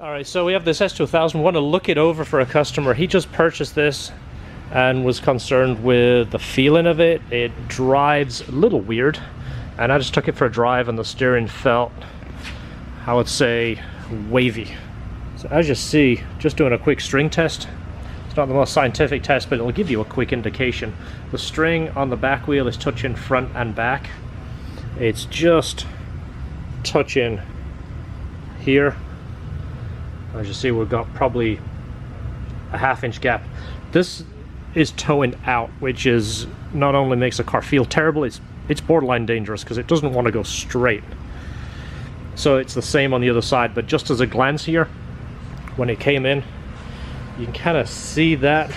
Alright, so we have this S2000. We want to look it over for a customer. He just purchased this and was concerned with the feeling of it. It drives a little weird, and I just took it for a drive and the steering felt, I would say, wavy. So as you see, just doing a quick string test. It's not the most scientific test, but it'll give you a quick indication. The string on the back wheel is touching front and back. It's just touching here. As you see, we've got probably a ½ inch gap. This is towing out, which is not only makes the car feel terrible, it's borderline dangerous because it doesn't want to go straight. So it's the same on the other side, but just as a glance here, when it came in, you can kind of see that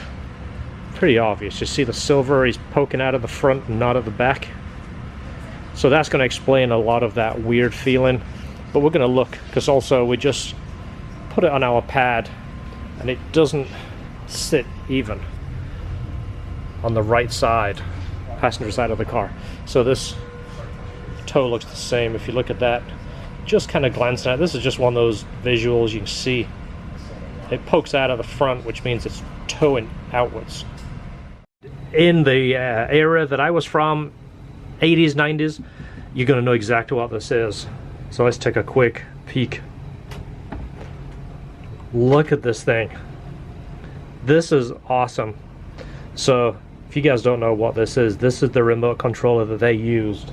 pretty obvious. You see the silver is poking out of the front and not at the back. So that's going to explain a lot of that weird feeling. But we're going to look, because also we just put it on our pad and it doesn't sit even on the right side, passenger side of the car. So this toe looks the same. If you look at that, just kind of glancing at it, this is just one of those visuals. You can see it pokes out of the front, which means it's towing outwards. In the era that I was from, 80s, 90s, you're going to know exactly what this is. So let's take a quick peek. Look at this thing. This is awesome. So if you guys don't know what this is the remote controller that they used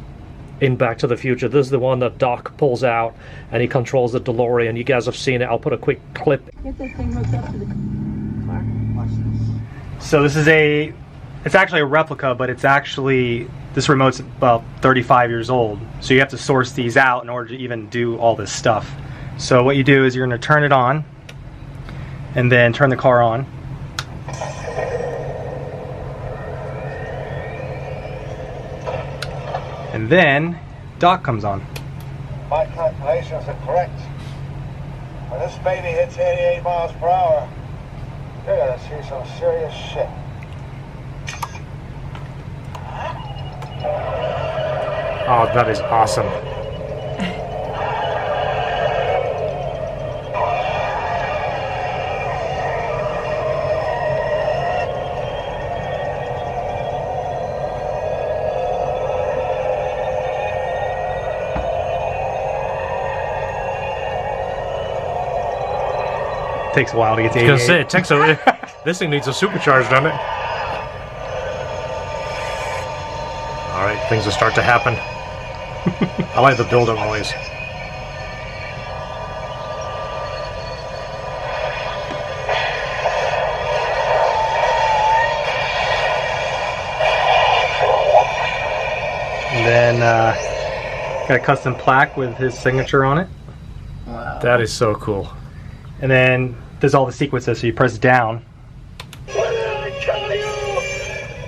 in Back to the Future. This is the one that Doc pulls out and he controls the DeLorean. You guys have seen it. I'll put a quick clip. Get this thing hooked up to the car. Watch this. So this is it's actually a replica, but it's actually, this remote's about 35 years old. So you have to source these out in order to even do all this stuff. So what you do is you're going to turn it on and then turn the car on. And then Doc comes on. My calculations are correct. When this baby hits 88 miles per hour, you're gonna see some serious shit. Oh, that is awesome. Takes a while to get to 88. I was gonna say, it takes a this thing needs a supercharge, doesn't it? Alright, things will start to happen. I like the build-up noise. And then got a custom plaque with his signature on it. Wow. That is so cool. And then there's all the sequences, so you press down. What did I tell you?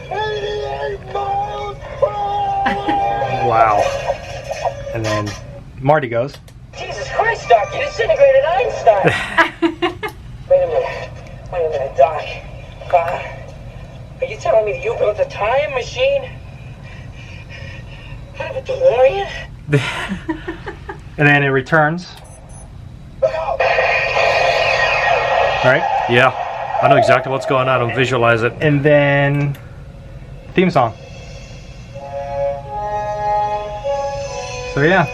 88 miles per hour! Wow. And then Marty goes. Jesus Christ, Doc, you disintegrated Einstein! Wait a minute, Doc. Are you telling me that you built a time machine? Out of a DeLorean? And then it returns. Look out! Right? Yeah, I know exactly what's going on and visualize it. And then theme song. So yeah.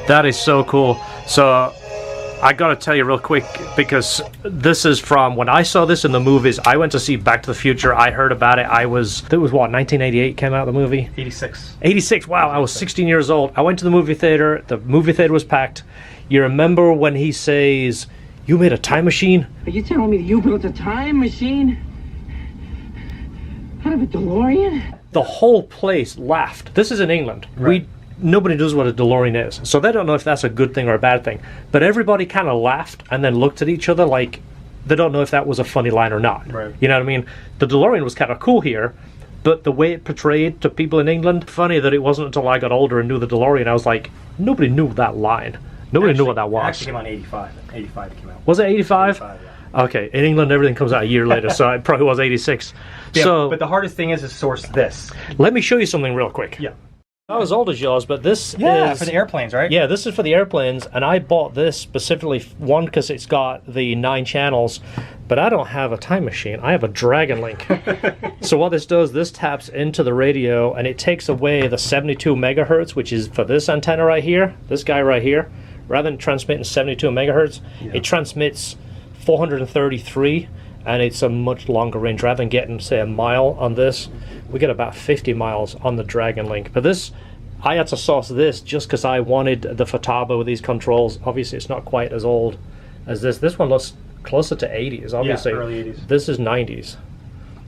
That is so cool. So I gotta tell you real quick, because this is from when I saw this in the movies. I went to see Back to the Future. I heard about it. It was what, 1988 came out, the movie? 86. 86, wow, I was 16 years old. I went to the movie theater was packed. You remember when he says, "You made a time machine"? Are you telling me that you built a time machine? Out of a DeLorean? The whole place laughed. This is in England. Right. Nobody knows what a DeLorean is, so they don't know if that's a good thing or a bad thing. But everybody kind of laughed and then looked at each other like they don't know if that was a funny line or not. Right. You know what I mean? The DeLorean was kind of cool here, but the way it portrayed to people in England, funny that it wasn't until I got older and knew the DeLorean, I was like, nobody knew that line. Nobody knew what that was. It actually came out in 85. 85 it came out. Was it 85? 85, yeah. Okay, in England everything comes out a year later, so it probably was 86. Yeah, So but the hardest thing is to source this. let me show you something real quick. Yeah. Not as old as yours, but this is... for the airplanes, right? Yeah, this is for the airplanes, and I bought this specifically, one, because it's got the 9 channels, but I don't have a time machine. I have a Dragon Link. So what this does, this taps into the radio, and it takes away the 72 megahertz, which is for this antenna right here, this guy right here. Rather than transmitting 72 megahertz, it transmits 433, and it's a much longer range. Rather than getting, say, a mile on this, we get about 50 miles on the Dragon Link. But this, I had to source this just because I wanted the Futaba with these controls. Obviously, it's not quite as old as this. This one looks closer to 80s. Obviously, yeah, early 80s. This is 90s.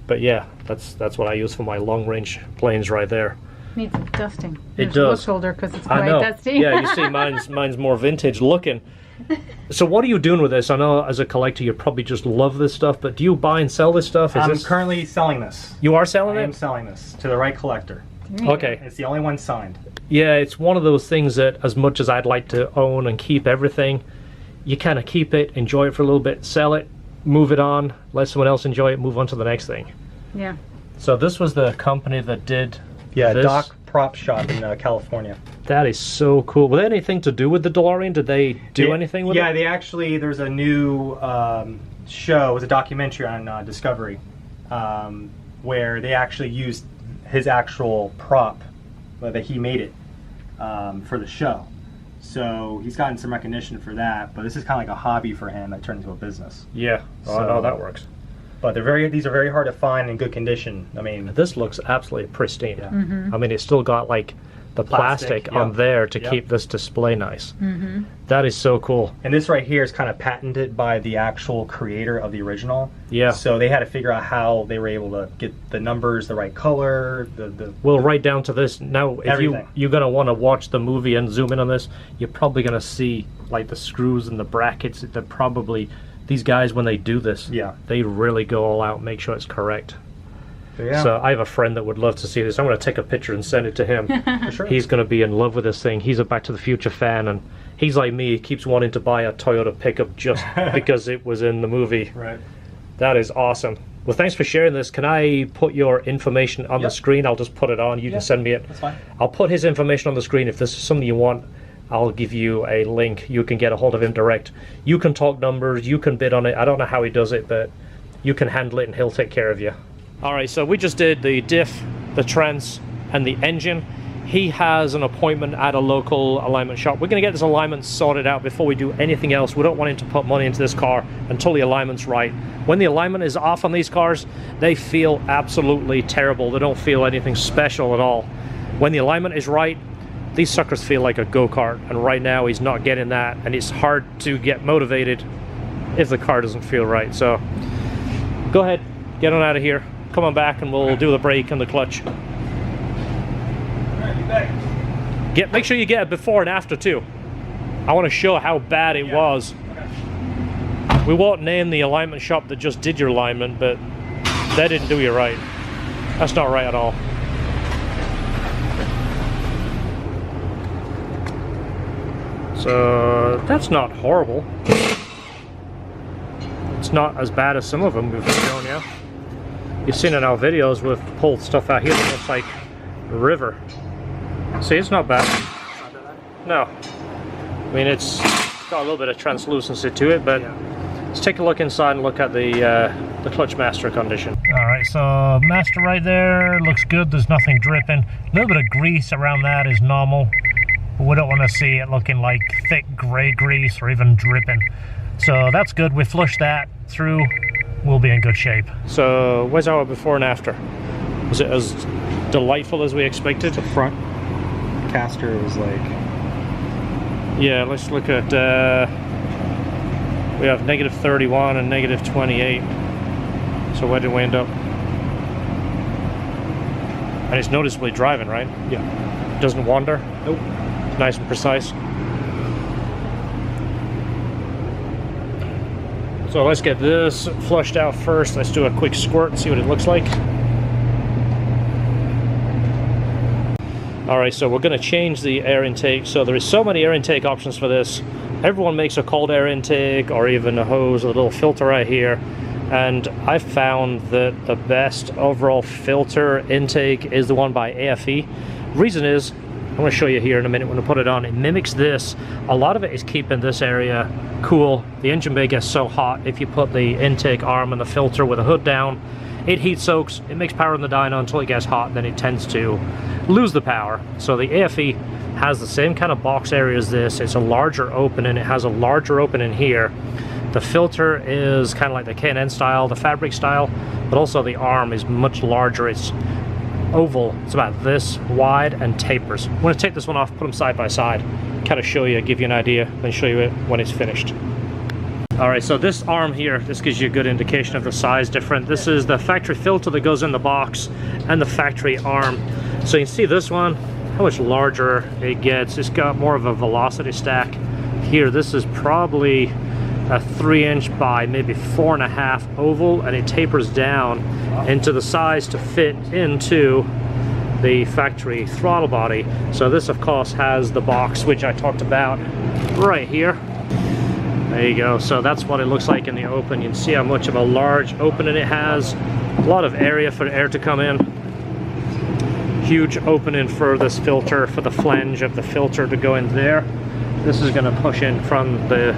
But yeah, that's what I use for my long-range planes right there. Needs dusting. It does. Look older because it's I quite know. dusty. Yeah, you see, mine's more vintage looking. So what are you doing with this? I know as a collector you probably just love this stuff, but do you buy and sell this stuff? I'm currently selling this. You are selling I it? am selling this to the right collector. Okay. It's the only one signed. Yeah, it's one of those things that as much as I'd like to own and keep everything, you kind of keep it, enjoy it for a little bit, sell it, move it on, let someone else enjoy it, move on to the next thing. Yeah. So this was the company that did Yeah, this. Doc Prop Shop in California. That is so cool. Was there anything to do with the DeLorean? Did they do anything with it? Yeah, they actually, there's a new show, it was a documentary on Discovery, where they actually used his actual prop, that he made it for the show. So he's gotten some recognition for that, but this is kind of like a hobby for him that turned into a business. Yeah, oh, no, that works. But these are very hard to find in good condition. I mean, This looks absolutely pristine. Yeah. Mm-hmm. I mean, it's still got like the plastic on there to Yep. keep this display nice. Mm-hmm. That is so cool. and this right here is kind of patented by the actual creator of the original. Yeah. So they had to figure out how they were able to get the numbers the right color. Well, right down to this. Now, if Everything. you're going to want to watch the movie and zoom in on this, you're probably going to see like the screws and the brackets. They're probably, these guys, when they do this, Yeah. they really go all out and make sure it's correct. Yeah. So I have a friend that would love to see this. I'm going to take a picture and send it to him. For sure. He's going to be in love with this thing. He's a Back to the Future fan, and he's like me. He keeps wanting to buy a Toyota pickup just because it was in the movie. Right. That is awesome. Well, thanks for sharing this. Can I put your information on the Yep. screen? I'll just put it on. You Yeah, can send me it. that's fine. I'll put his information on the screen. If this is something you want, I'll give you a link. You can get a hold of him direct. You can talk numbers. You can bid on it. I don't know how he does it, but you can handle it and he'll take care of you. All right, so we just did the diff, the trans, and the engine. He has an appointment at a local alignment shop. We're going to get this alignment sorted out before we do anything else. We don't want him to put money into this car until the alignment's right. When the alignment is off on these cars, they feel absolutely terrible. They don't feel anything special at all. When the alignment is right, these suckers feel like a go-kart, and right now he's not getting that, and it's hard to get motivated if the car doesn't feel right. So go ahead, get on out of here. Come on back and we'll do the brake and the clutch. Make sure you get it before and after too. I want to show how bad it was. We won't name the alignment shop that just did your alignment, but they didn't do you right. That's not right at all. So that's not horrible. It's not as bad as some of them we've shown you. You've seen in our videos we've pulled stuff out here that looks like a river. See, it's not bad. No. I mean, it's got a little bit of translucency to it, but let's take a look inside and look at the clutch master condition. Alright, so master right there looks good. There's nothing dripping. A little bit of grease around that is normal. But we don't want to see it looking like thick gray grease or even dripping. So that's good. We flushed that through. We'll be in good shape. So where's our before and after? Was it as delightful as we expected? The front caster was like... Yeah, let's look at... we have negative 31 and negative 28. So where did we end up? And it's noticeably driving, right? Yeah. Doesn't wander? Nope. Nice and precise. So let's get this flushed out first. Let's do a quick squirt and see what it looks like. Alright, so we're going to change the air intake. So there is so many air intake options for this. Everyone makes a cold air intake or even a hose, a little filter right here. And I found that the best overall filter intake is the one by AFE. Reason is, going to show you here in a minute when I put it on. It mimics this. A lot of it is keeping this area cool. The engine bay gets so hot if you put the intake arm and the filter with the hood down. It heat soaks, it makes power in the dyno until it gets hot, then it tends to lose the power. So the AFE has the same kind of box area as this. It's a larger opening, it has a larger opening here. The filter is kind of like the K&N style, the fabric style, but also the arm is much larger. It's oval, it's about this wide and tapers. I'm going to take this one off, put them side by side, kind of show you, give you an idea, then show you it when it's finished. Alright, so this arm here, this gives you a good indication of the size difference. This is the factory filter that goes in the box and the factory arm. So you can see this one, how much larger it gets. It's got more of a velocity stack. Here, this is probably a 3" by maybe 4.5 oval, and it tapers down into the size to fit into the factory throttle body. So this of course has the box which I talked about right here. There you go. So that's what it looks like in the open. You can see how much of a large opening it has. A lot of area for the air to come in. Huge opening for this filter, for the flange of the filter to go in there. This is going to push in from the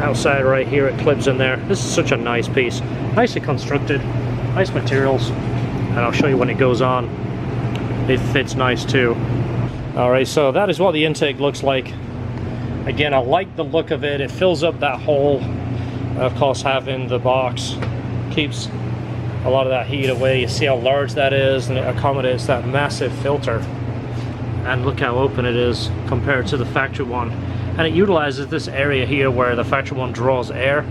outside right here. It clips in there. This is such a nice piece. Nicely constructed. Nice materials. And I'll show you when it goes on. It fits nice too. Alright, so that is what the intake looks like. Again, I like the look of it. It fills up that hole. Of course, having the box keeps a lot of that heat away. You see how large that is, and it accommodates that massive filter. And look how open it is compared to the factory one. And it utilizes this area here where the factory one draws air.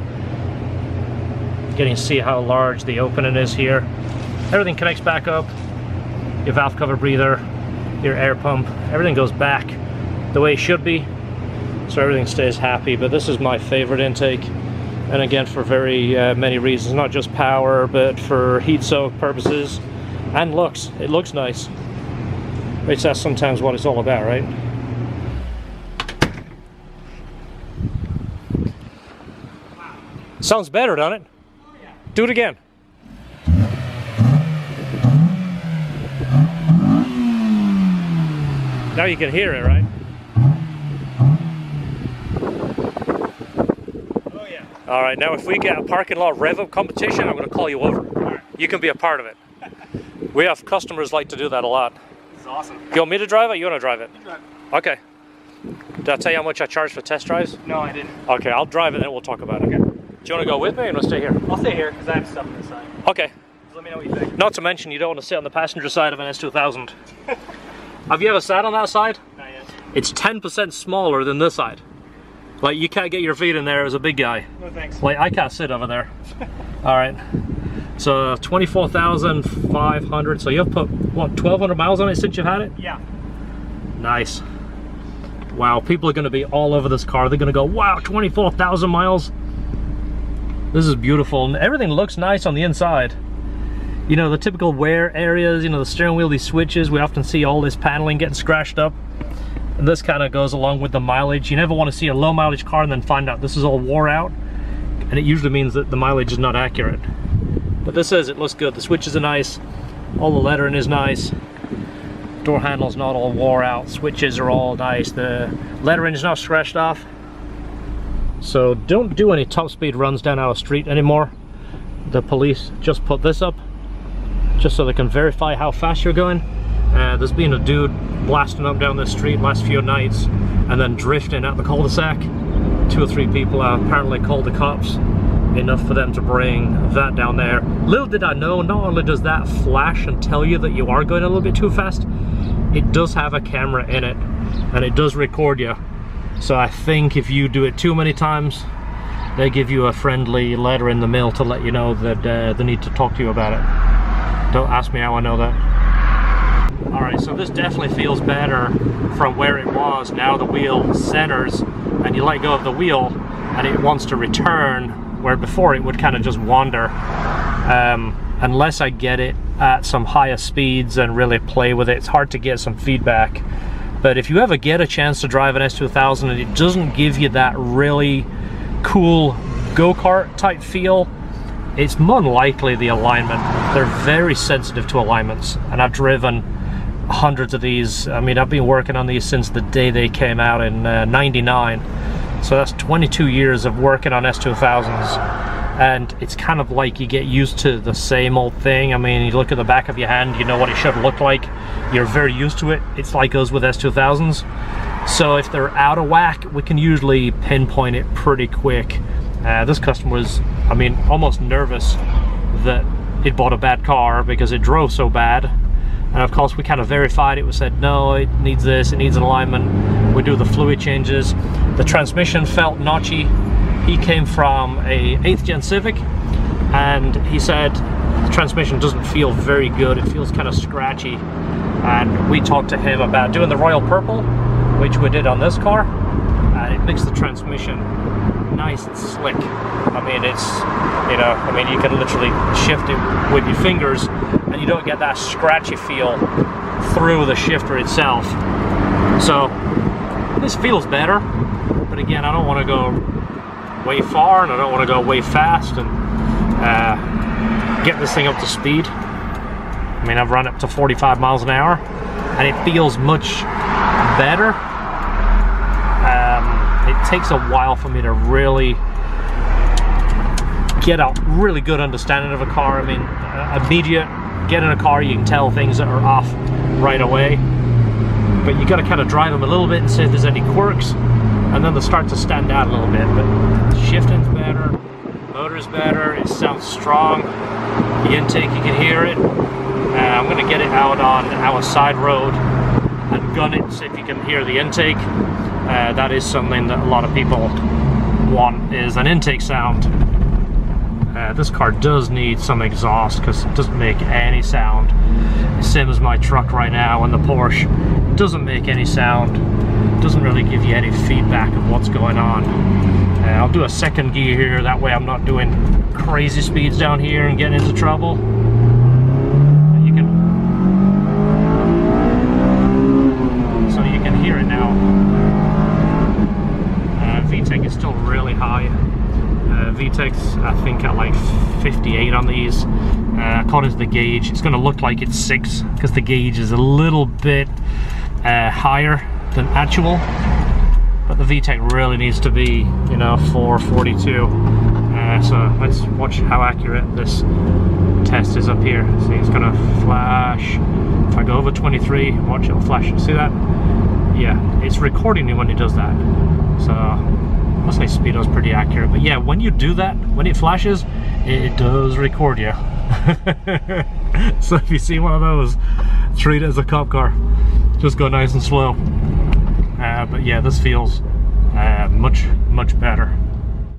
Getting to see how large the opening is here. Everything connects back up. Your valve cover breather, your air pump, everything goes back the way it should be. So everything stays happy. But this is my favorite intake, and again for very many reasons, not just power but for heat soak purposes and looks. It looks nice, which that's sometimes what it's all about, right? Sounds better, doesn't it? Oh, yeah. Do it again. Now you can hear it, right? All right, now if we get a parking lot rev-up competition, I'm going to call you over. Right. You can be a part of it. We have customers like to do that a lot. This is awesome. You want me to drive it? You want to drive it? You drive it. Okay. Did I tell you how much I charge for test drives? No, I didn't. Okay, I'll drive it and then we'll talk about it. Okay. Do you want to go with me or you want to stay here? I'll stay here because I have stuff on this side. Okay. Just let me know what you think. Not to mention, you don't want to sit on the passenger side of an S2000. Have you ever sat on that side? Not yet. It's 10% smaller than this side. Like, you can't get your feet in there as a big guy. No thanks. Like, I can't sit over there. All right. So 24,500. So you've put, what, 1,200 miles on it since you've had it? Yeah. Nice. Wow, people are going to be all over this car. They're going to go, wow, 24,000 miles. This is beautiful. And everything looks nice on the inside. You know, the typical wear areas, you know, the steering wheel, these switches, we often see all this paneling getting scratched up. And this kind of goes along with the mileage. You never want to see a low mileage car and then find out this is all wore out. And it usually means that the mileage is not accurate. But this says it looks good. The switches are nice. All the lettering is nice. Door handle's not all wore out. Switches are all nice. The lettering is not scratched off. So don't do any top speed runs down our street anymore. The police just put this up just so they can verify how fast you're going. There's been a dude blasting up down this street last few nights and then drifting at the cul-de-sac. 2 or 3 people apparently called the cops, enough for them to bring that down there. Little did I know, not only does that flash and tell you that you are going a little bit too fast, it does have a camera in it and it does record you. So I think if you do it too many times, they give you a friendly letter in the mail to let you know that they need to talk to you about it. Don't ask me how I know that. Alright, so this definitely feels better from where it was. Now the wheel centers and you let go of the wheel and it wants to return, where before it would kind of just wander. Unless I get it at some higher speeds and really play with it, it's hard to get some feedback. But if you ever get a chance to drive an S2000 and it doesn't give you that really cool go-kart type feel, it's more than likely the alignment. They're very sensitive to alignments, and I've driven hundreds of these. I mean, I've been working on these since the day they came out in '99. So that's 22 years of working on S2000s. And it's kind of like you get used to the same old thing. I mean, you look at the back of your hand, you know what it should look like. You're very used to it. It's like us with S2000s. So if they're out of whack, we can usually pinpoint it pretty quick. This customer was, I mean, almost nervous that he'd bought a bad car because it drove so bad. And of course, we kind of verified it. We said, no, it needs this, it needs an alignment. We do the fluid changes. The transmission felt notchy. He came from a 8th gen Civic, and he said the transmission doesn't feel very good. It feels kind of scratchy. And we talked to him about doing the Royal Purple, which we did on this car. And it makes the transmission nice and slick. I mean, it's, you know, I mean, you can literally shift it with your fingers, and you don't get that scratchy feel through the shifter itself. So this feels better, but again, I don't want to go way far, and I don't want to go way fast and get this thing up to speed. I mean, I've run up to 45 miles an hour, and it feels much better. It takes a while for me to really get a really good understanding of a car. I mean, immediate, get in a car, you can tell things that are off right away, but you got to kind of drive them a little bit and see if there's any quirks, and then they start to stand out a little bit. But shifting's better, motor's better, it sounds strong. The intake, you can hear it. I'm going to get it out on our side road and gun it, see if you can hear the intake. That is something that a lot of people want, is an intake sound. This car does need some exhaust because it doesn't make any sound. Same as my truck right now, and the Porsche doesn't make any sound. Doesn't really give you any feedback of what's going on. I'll do a second gear here, that way I'm not doing crazy speeds down here and getting into trouble. You can, so you can hear it now. VTEC is still really high. VTEC's, I think, at like 58 on these. According to the gauge, it's going to look like it's 6 because the gauge is a little bit higher than actual. But the VTEC really needs to be, you know, 442. So let's watch how accurate this test is up here. See, it's going to flash. If I go over 23, watch, it'll flash. See that? Yeah, it's recording me when it does that. So I must say speedo's pretty accurate. But yeah, when you do that, when it flashes, it does record you. So if you see one of those, treat it as a cop car. Just go nice and slow. But yeah, this feels much better.